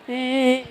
Eh,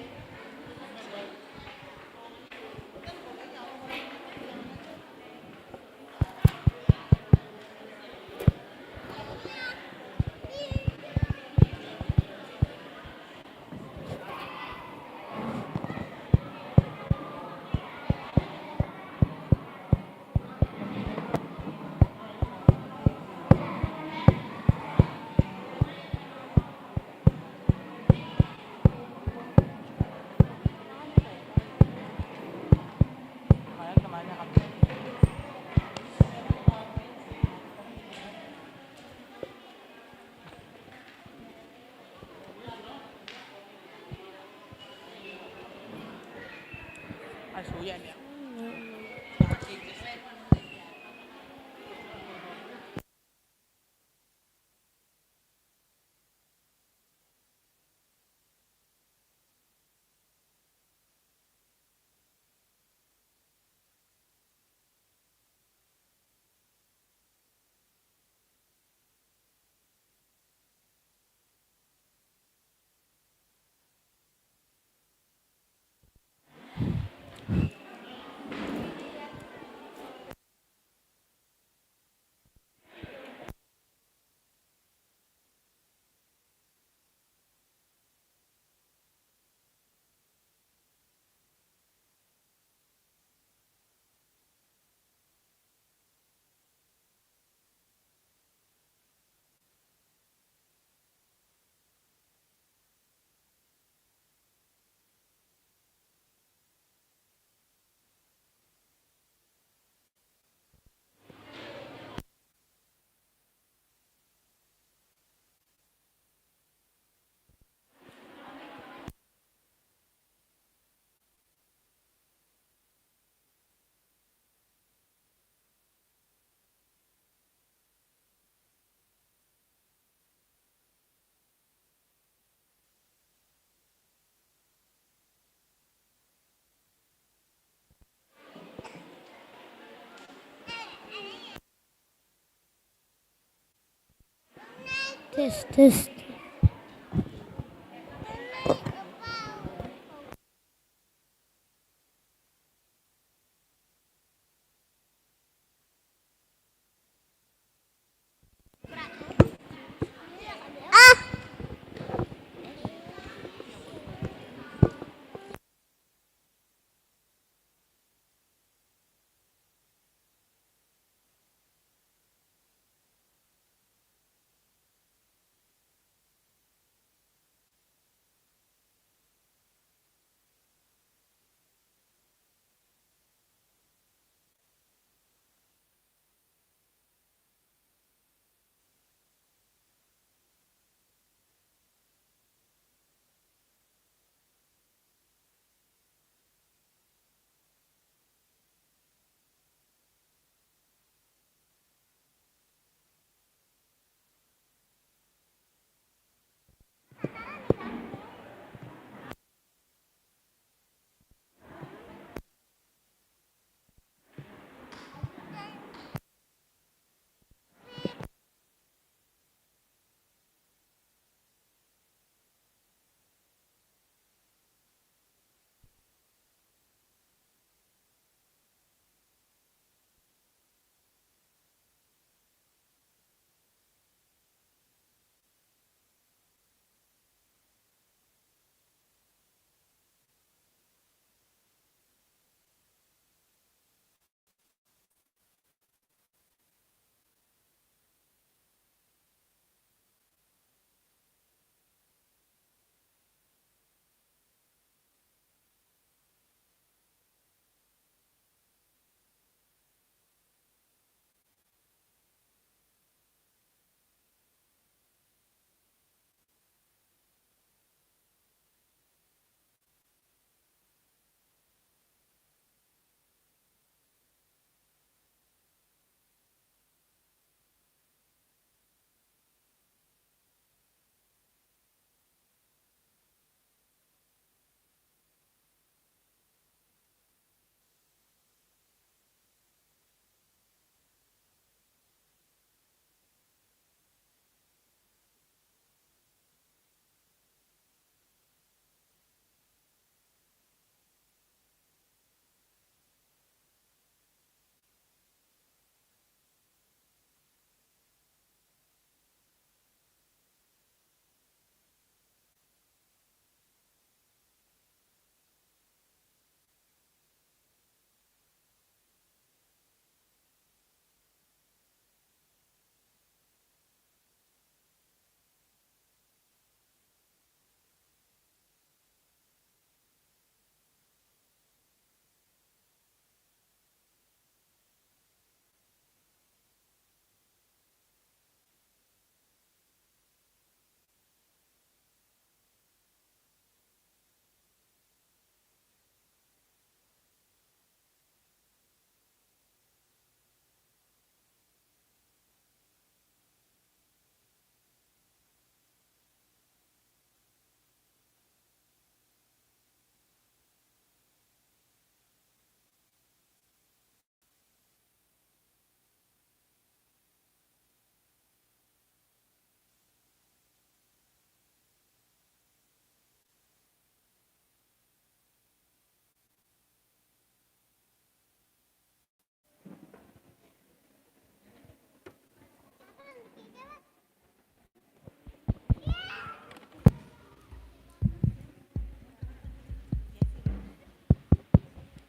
Test, test.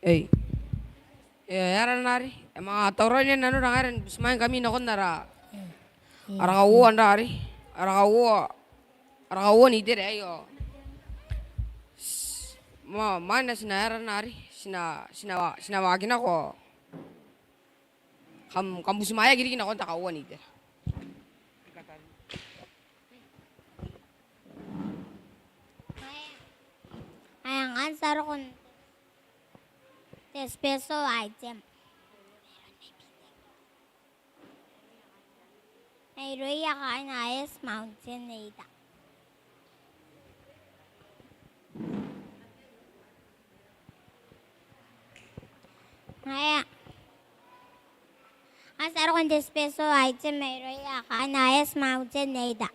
Ay, yaran nari. Mga tauran yan ano na ngayon. Bismayan kami nakon nara. Ara kauoua nari. Ara kauoua ni itera ayo. Mana sinayaran nari. Sinawagin ako. Kamu sumaya gini kinakon ta kauoua ni itera. Ang answer ko 10 peso item. Irouia ka na mountain nada. Kaya, answer ko 10 peso item. Irouia ka na mountain nada.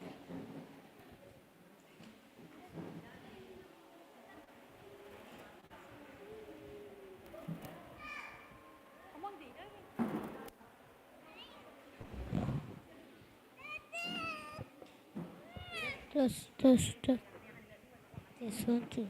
Terus. This one too.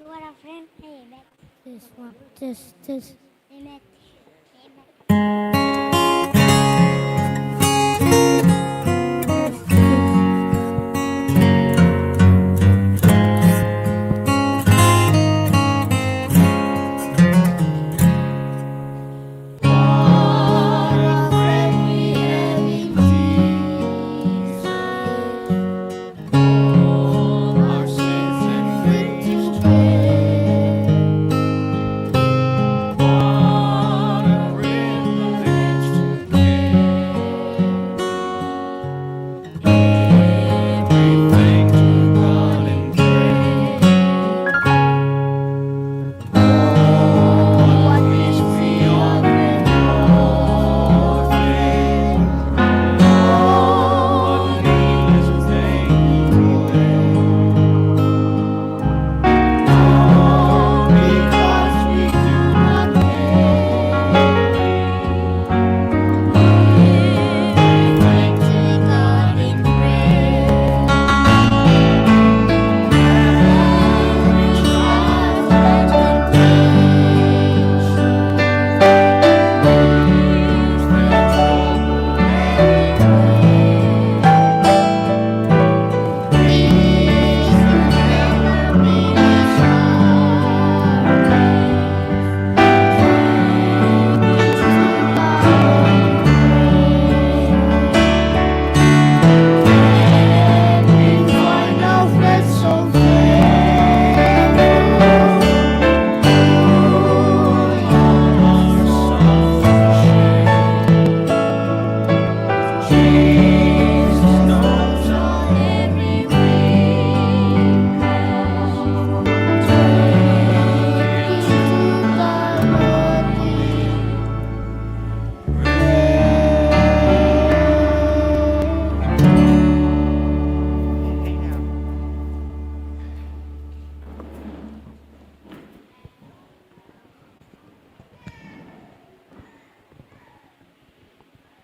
Agora frente aí, Beto. This one. This. Hey, Beto.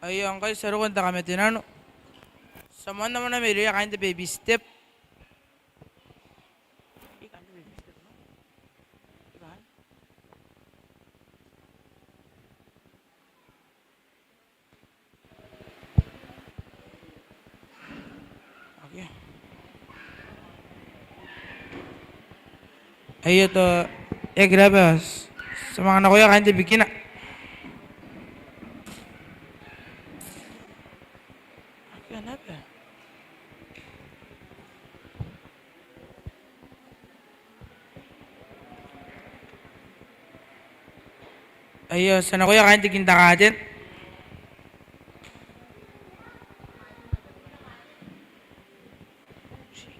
Ayun kay saro kung kami tinano. Sama naman na may kain the baby step. Okay. Ayo to, grabe. Sa mga nakuya kain the bikina. Kenapa? Ayo, sana kuya kain tikinta katin.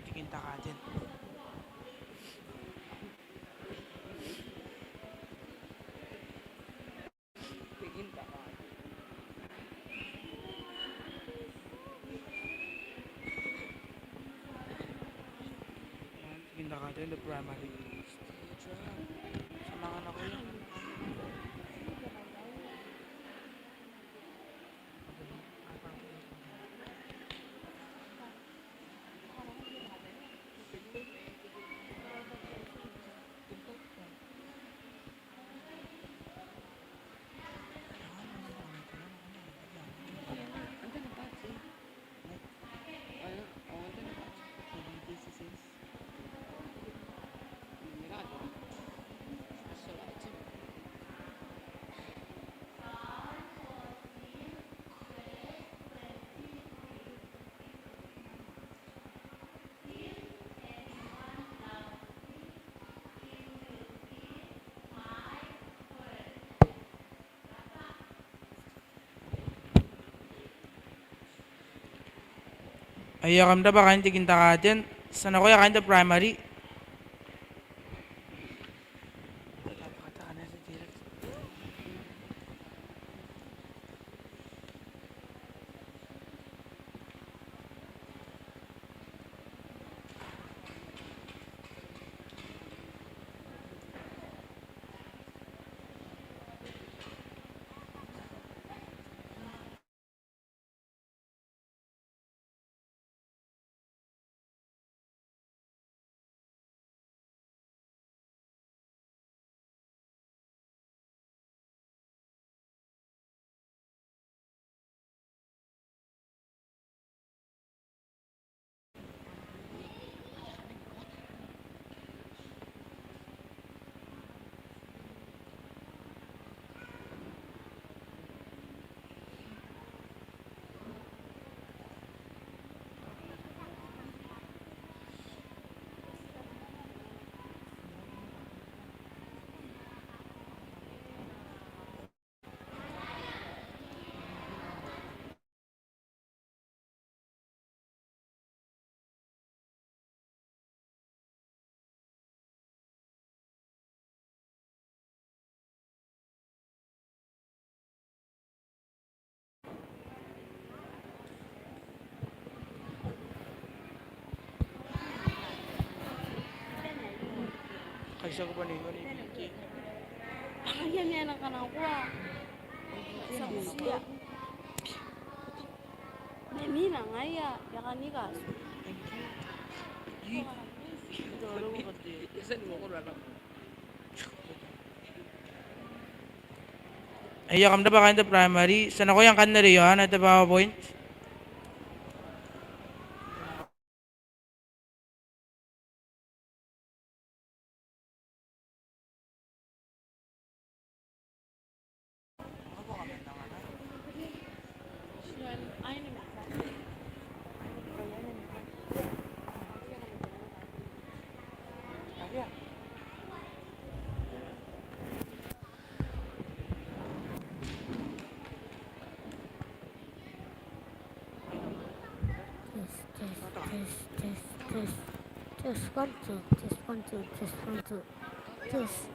Tikinta katin. Tikinta katin, the primary. Sama ka na kuya. Ayo, kamda ba kain tikinta katin? Sana kuya kain the primary. Kasi ako pa niyo ni Vicky. Ayan yan ang kanang kuha. Sabbath School. Nemi na nga ya. Yakan ni kaso. Ito alam mo pati. Isan mo ko lang. Ayo, kamda ba kain the primary? Sana kuya kan na rin yun at the PowerPoint. Ay, ni Just one, two, just one, two, just one, two. Just.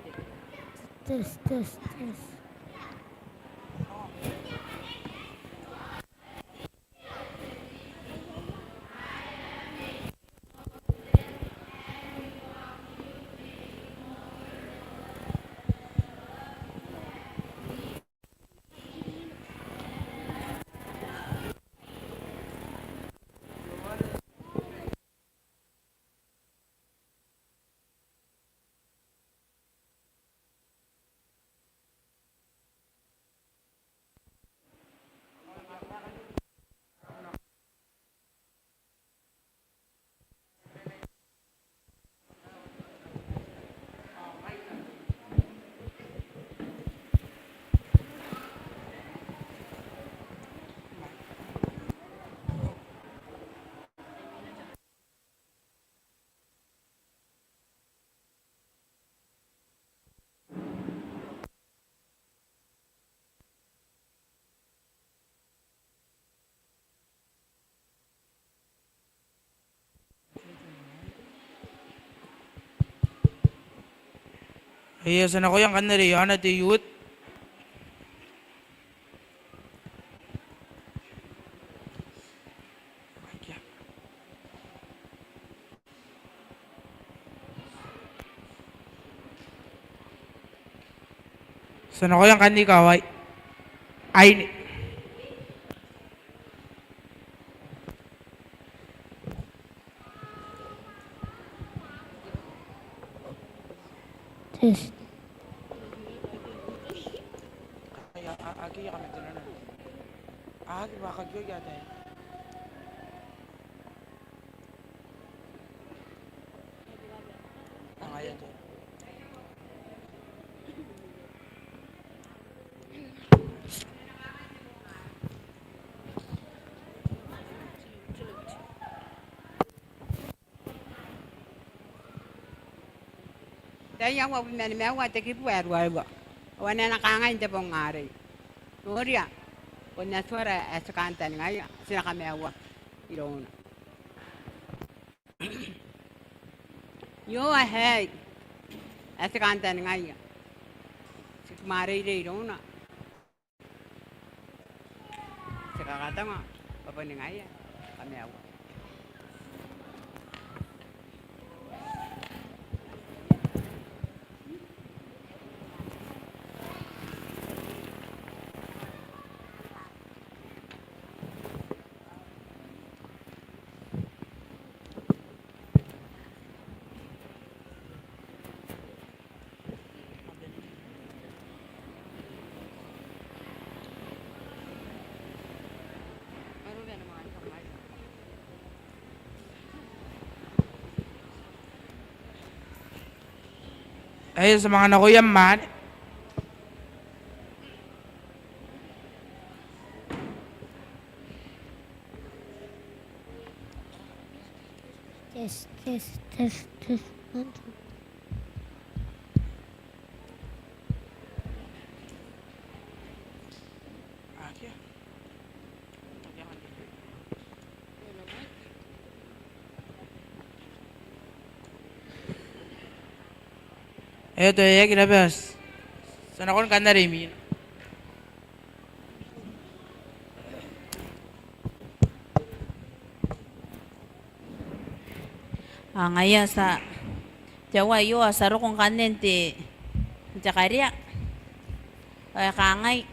Iya, sana ko yang kanari yana te youth. Sana ko yang kandi kawai. Ay, Test. agi kami tunan. Agi baka gyo yata. Ang ayan to. Daya wa men me wa te ki puer wa. Wa na ka ngai te pon ngare. Noria. Ko na suara askanta ngai sina ka me wa. Irona. Yo a hey. Askanta ngai. Sik mare ire irona. Sika kata ma. Papa ngai ka me wa. Ay, sa mga anak ko yan man. Test, test, test, test. 1, 2. Agi ah. Eto ya kinabas. Sana ko kanari min. Ngaya sa Jawa yo asaro kong kanen ti Jakaria. Kangay.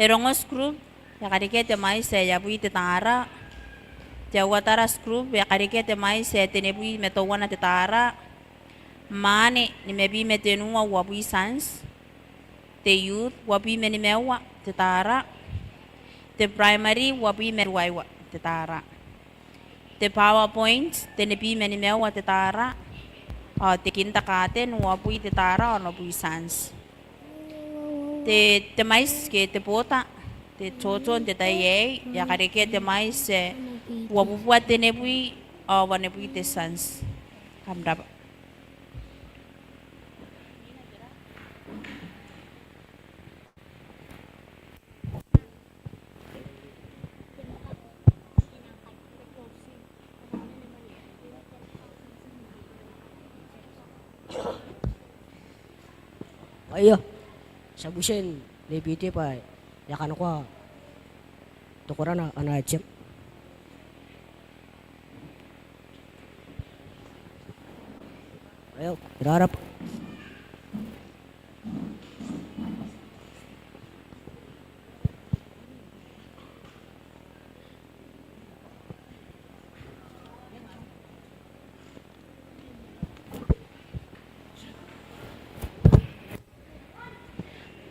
Erongos group yakarike te mai se yabui te tara. Jawa taras group yakarike te mai se tenebui metowana te tara. Mane ni mebi metenua wabui sans. Te youth wabi meni mewa te tara. Te primary wabi merwaiwa te tara. Te PowerPoint, te nebi meni mewa te tara. Te kinta katen wabui te tara ono bui sans. Te mais ke te pota. Te chochon te taye. Ya kareke te mais wabubua te nebui wanebui te sans. Kamdapa. Ayo, sabusin lebiti pa ya kan ko tukuran na anajim. Ayo, harap.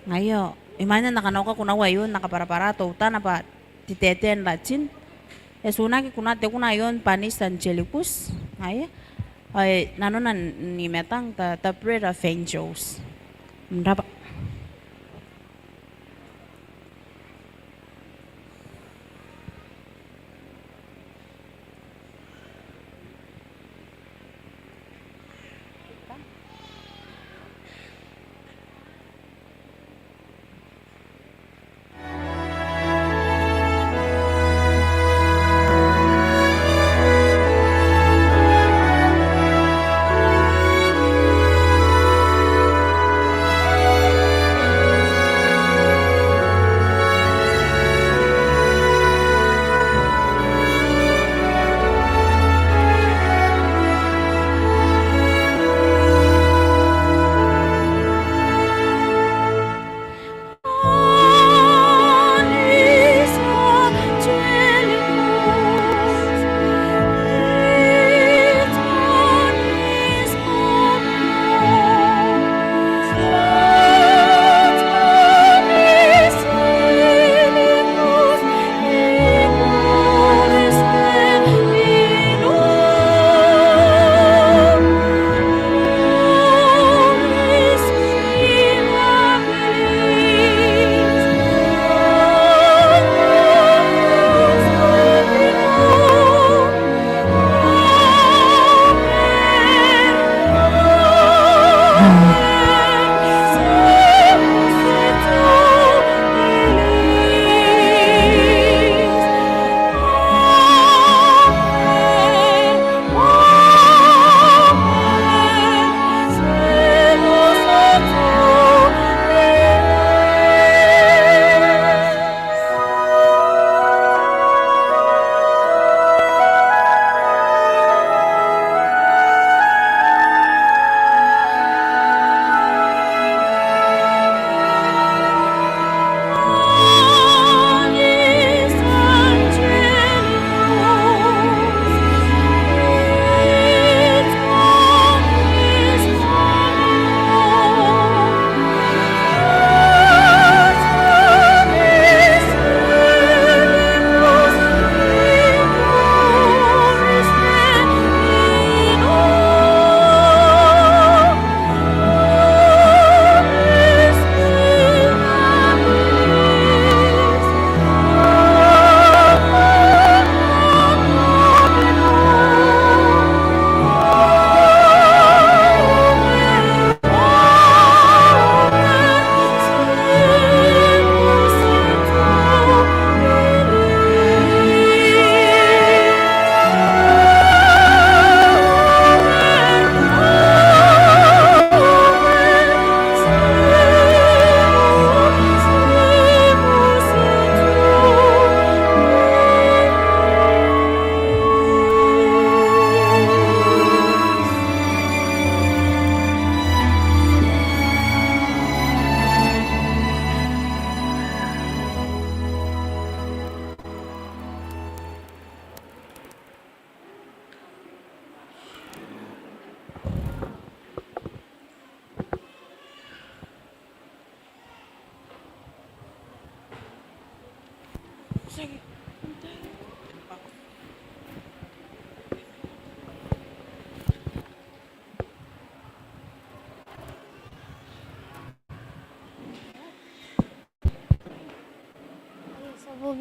Ngayo, imana nakanoka kuna wayon nakaparapara touta napa titeten lachin. Esuna ki kuna te kuna yon panis angelicus. Ngaya, ay nanonan ni metang ta bread of angels. Mdapa.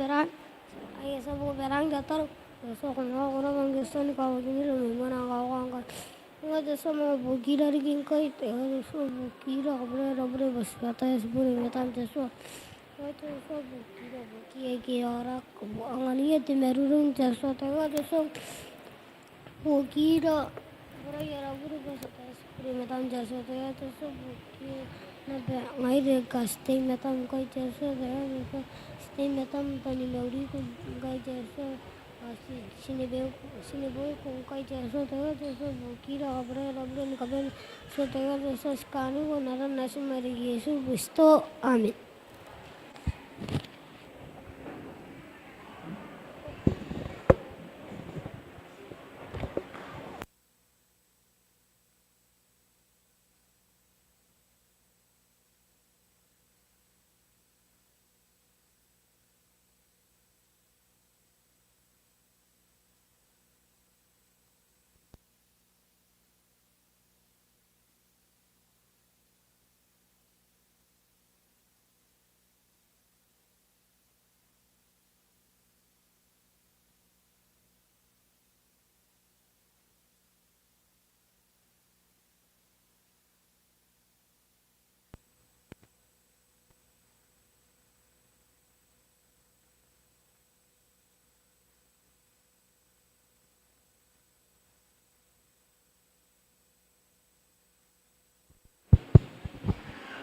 berang ay sabu berang datar so kono kono manggesto ni kau ni lo mana kau angkat nggak ada sama buki dari gingkai teh so buki dah kabre bas kata ya sebelum metam teso itu so buki ya orang angani ya temerurung teso teh ada so buki dah kabre bas kata ya sebelum metam teso teh itu so buki nabe ngai de gaste metam kai teso teh stay metam tani Mauri ko gai teso sini boy kung kai teso tega teso kira kabre so tega teso skani ko naran nasi mari Yesu Kristo amin.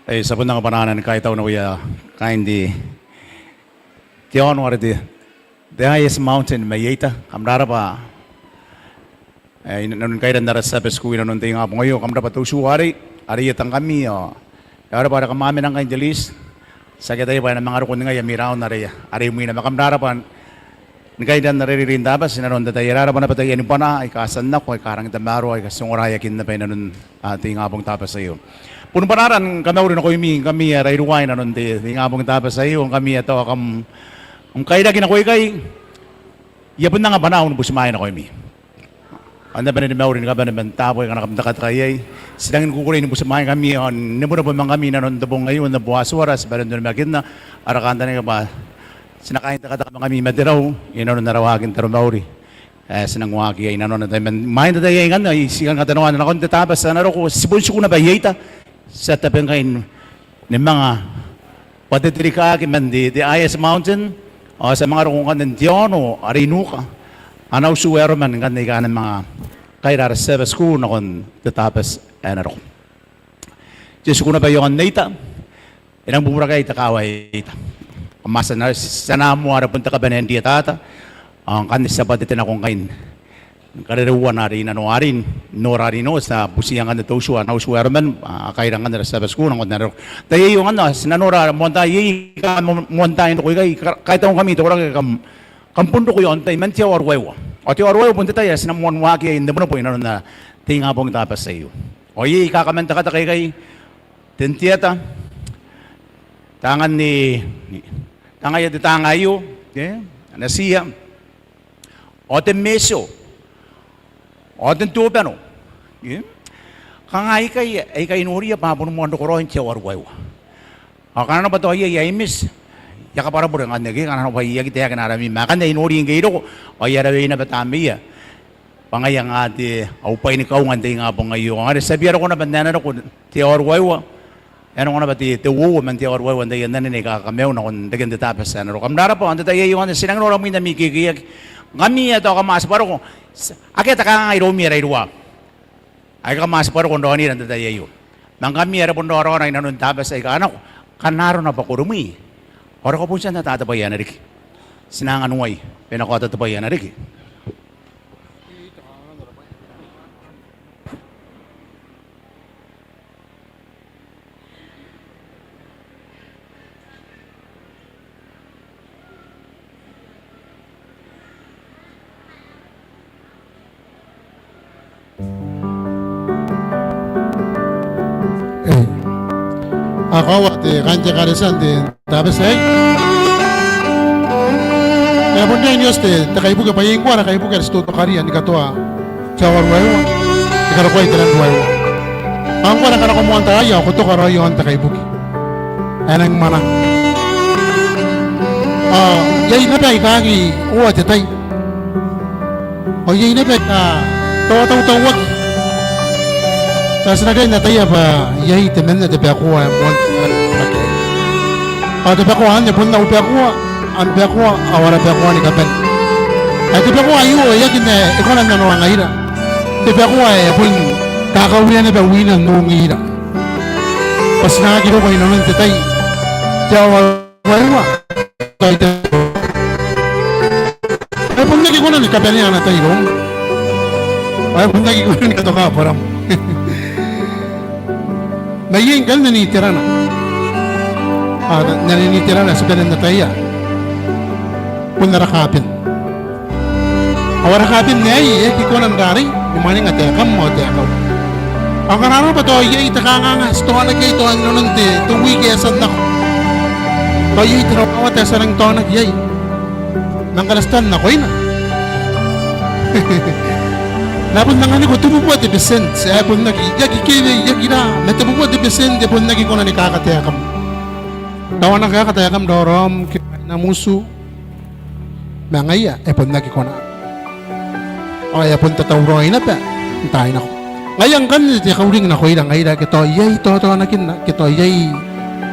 sa punang kapananan kahit taon na kuya kain di tiyon wari di the highest mountain mayita kamdara pa nanun kairan dara Sabbath School nanun tayo nga po ngayon kamdara pa tusu hari yatang kami yara para kamami ng kain jalis sakit tayo pa ng mga rukun nga yamiraw na rin ari mo na makamdara pa kairan na rin dabas nanun tayo yara pa na patay yan pa na ay kasan na ko ay karang tamaro ay kasungurayakin na pa nanun tayo nga pong tapas sa iyo. Puno panaran kami na kami reirei na nun di ngabong tapos sa iyo kami ato kairaki na ko kay yapon na nga panahon busimahin na kami anda pa ni Mauri ka ba naman tapo ka nakamdakat kayay silangin kukulay ni busimahin kami nimura pa man kami na nun dabong ngayon na buwas oras balan doon magin na arakanta na ka ba sinakain takata kami matiraw inon narawagin taro Mauri sinang wagi ay nanon na tayo main na tayo nga sigang katanungan na akong tatabas na naro ko sibunso ko na ba yata sa tapang kain ng mga patitrika man di Ayas Mountain o sa mga rukong ng Tiyono, Arinuka anaw suwero man ng mga kairara Sabbath School na kung tatapos na rukong Diyos ko na ba yung naita inang bumura kay takaway ita masa na sanamo ara punta ka ba na hindi tata ang kanis sa patitin akong kain kaririwan na rin anuarin norarino sa busiyang na tosuan na uswerman kailang na Sabbath School ng kundaro tayo yung sinanora monta monta ito ko kahit akong kami ito ko kampundo ko yun tayo man tiyaw arwewa o tiyaw arwewa punta tayo sinamuan waki ay hindi mo na po inanon na tinga pong tapas sa iyo o kakamanta ka kay tentiyata tangan ni tangaya di tangayo nasiya o temesyo o den tuba no kang ay kay irouia pa puno mo ando korohin tiya warwayo kana na ba to ay miss ya ka para burang ngi kana na ba iya kita kana rami makan na irouia ngi ro o ya rawi na batamiya pangayang ati au pa ni kaungan tay nga po ngayo nga sabiar ko na bandana ko tiya warwayo ano ko na ba ti wo man tiya warwayo nday nan ni ka kameo na kon dagan detapas na ro kamdara po ando tayo yung sinang ro mi na mikikiyak ngami ato ka mas paro ko akita ka nga irouia reirua ay ka mas paro ko ndoni nanda tayo yun nang kami ara pundo ro na nanun tabas ay ka anak kanaro na pa ko rumi ora ko po siya natatabayan na rik sinangan uway pinako tatabayan na rik kauoua te kanja karisan te tabesay ya bunde nios te takaibuka payingwa na kaibuka sto tokaria nikatoa chawar wayo ikaro ko iteran wayo angwa na kana ko monta aya ko to karo yo anta kaibuki anang mana Yay na ba ikagi uwa tetay. Yay na ba ka tawa-tawa-tawag. Tapos nagay na tayo ba yay temen na tepe ako ay mo. Tepe ako han pun na upe ako an pe ako awara pe ako ni kapen. Ay tepe ako ayo yakin na ikonan na no ngaira. Tepe ako ay pun kakawin na ba wina no ngira. Pas nakakita ko inonon tetay. Jawa Kabuaa. Ay pun lagi ko na ni kapen na tayo. Ay pun lagi ko na ni katoka param. Maying kan nanitira na. Naninitira na sa kanan na tayo. Kung narakapin. Awarakapin na kiko ng dari. Imaning at ekam mo, tekaw. Ang kararo pa to, itakanga sto na kayo ito, ano nang tuwi kaya sanda ko. Kaya itiraw at sa nang tonag yay. Nang kalastan na ko na. Napun nang ani ko tumubuat ipisen sa apun nagi yagi na natabubuat ipisen de pun nagi ko na ni kakatayakam daw na kakatayakam dorom na musu mangaya pun nagi ko na ay pun tatawroy na pa tayo na ko ngayang kan ti kauring na ko ilang ayda kito yay to nakin na kito yay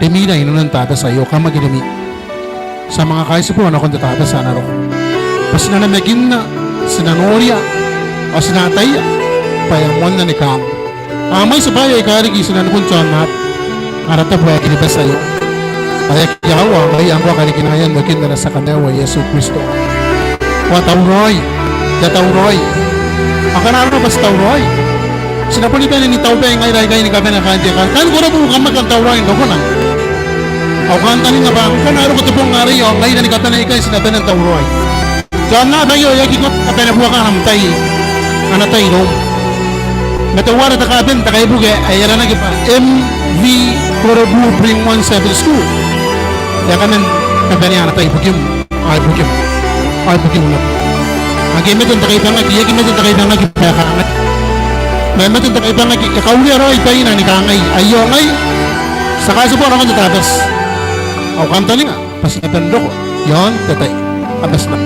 demida inunan tabe sa iyo ka magidemi sa mga kaisa po na kon tabe sa naro pas na namagin na sinanoria o sinatay payamon na ni Kam. Amay sa bayo ikarigi sinanukon siya na arata po ay kinibas sa'yo. Kaya kiyawa ay ang wakarikinayan makin na sa kanawa Yesu Kristo. Watawroy, datawroy. Ang kanaro ba sa tawroy? Sinapulipan ni tawpe ngay ni kape na kanya kan. Kan ko na po kamag ang tawroy ko na. Ako kantanin na ba? Ang kanaro ko ito pong ngari o ngay na ni kape na ikay sinabi ng tawroy. Diyan na tayo, yagi ko kape na buwa ka namtay. Anatay no. Natawara ta kaben ta kay buge ay ara nagi pa MV Kabuaa bring one Sabbath School. Ya kamen kaben ya anatay bugim. Ay bugim na. Agi meton ta kay bangag yagi meton ta kay bangag pa ka. May meton ta kay bangag kauoua ro itay na ni kangay. Ayo ngay. Saka sa po ako tatabas. Aw kanta ni nga pas napendo ko. Yon tatay. Abas na.